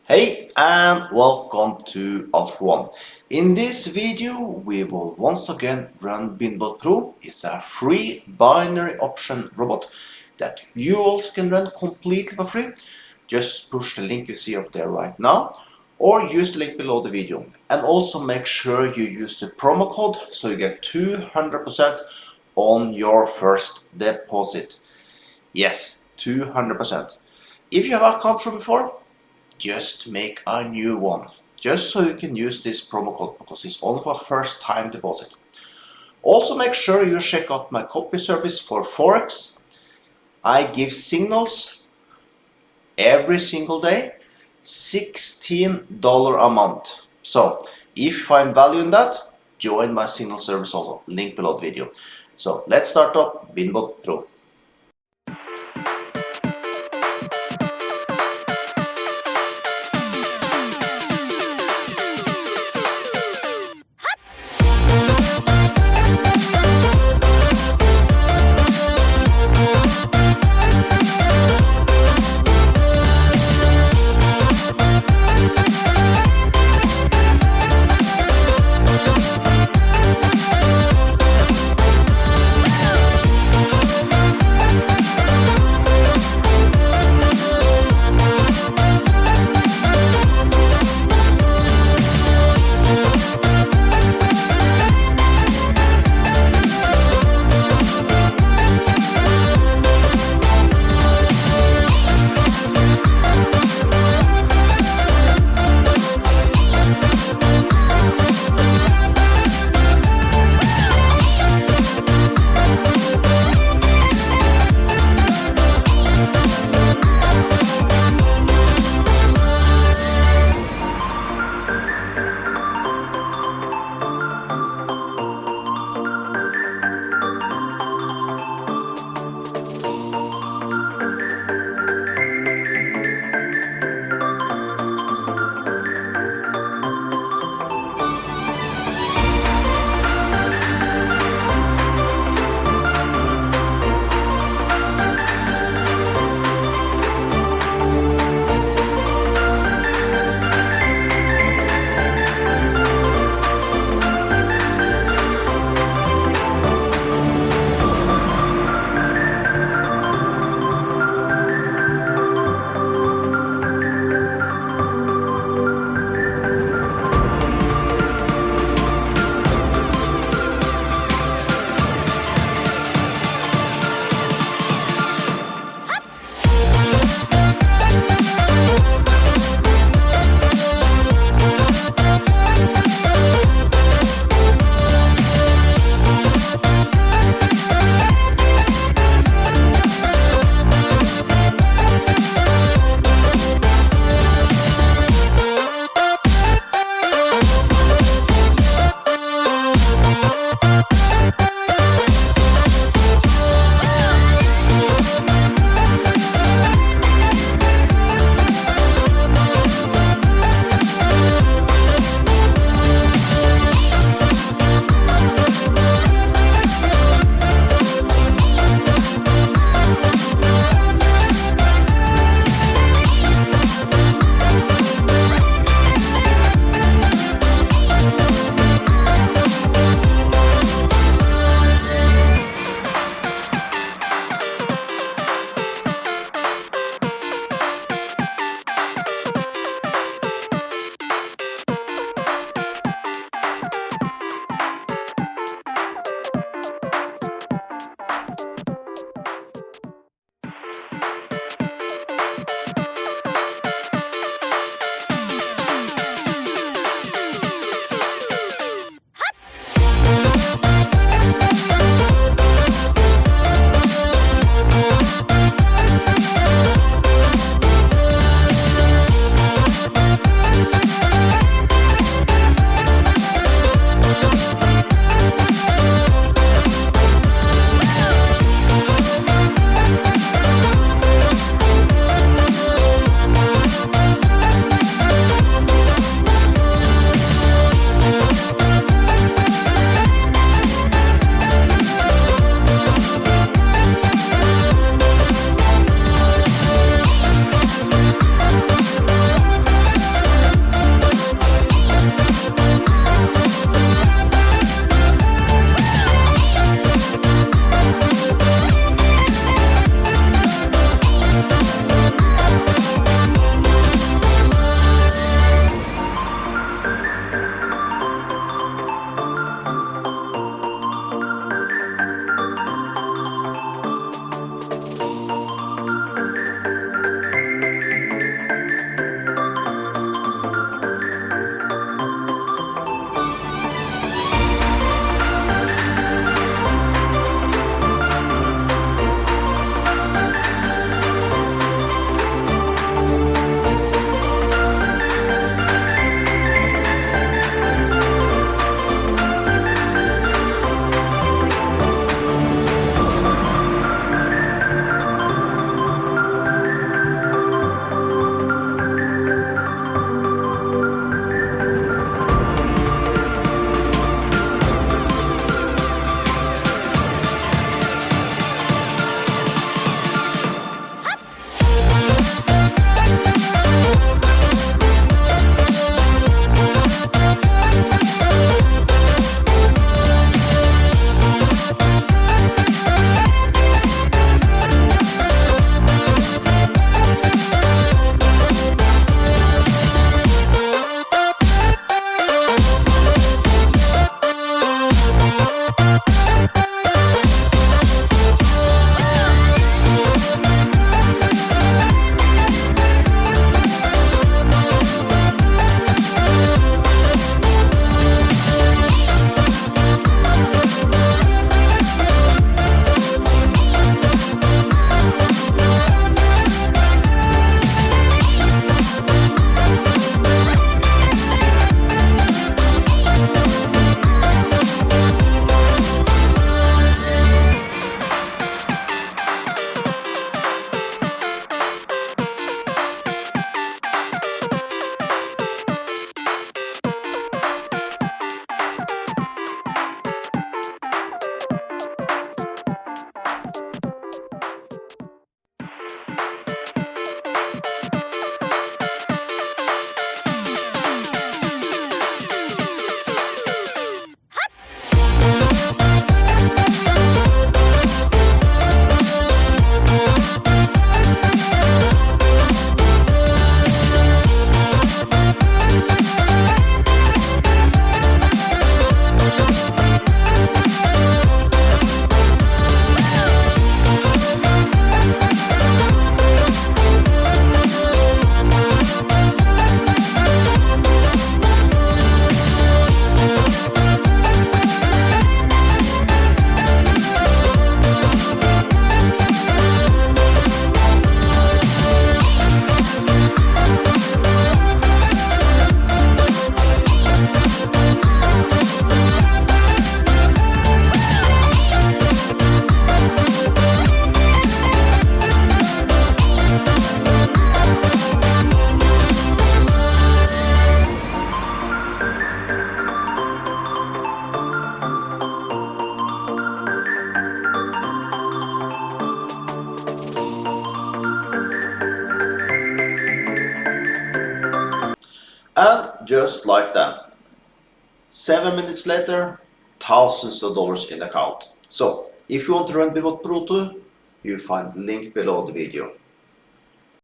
Hey and welcome to Alpha One. In this video we will once again run BinBotPro. It's a free binary option robot that you also can run completely for free. Just push the link you see up there right now or use the link below the video. And also make sure you use the promo code so you get 200% on your first deposit. Yes, 200%. If you have an account from before, just make a new one, just so you can use this promo code because it's only for first time deposit. Also make sure you check out my copy service for Forex. I give signals every single day, $16 a month. So if you find value in that, join my signal service also, link below the video. So let's start up BinBotPro. And just like that, 7 minutes later, thousands of dollars in account. So if you want to run BinBotPro too, you find link below the video.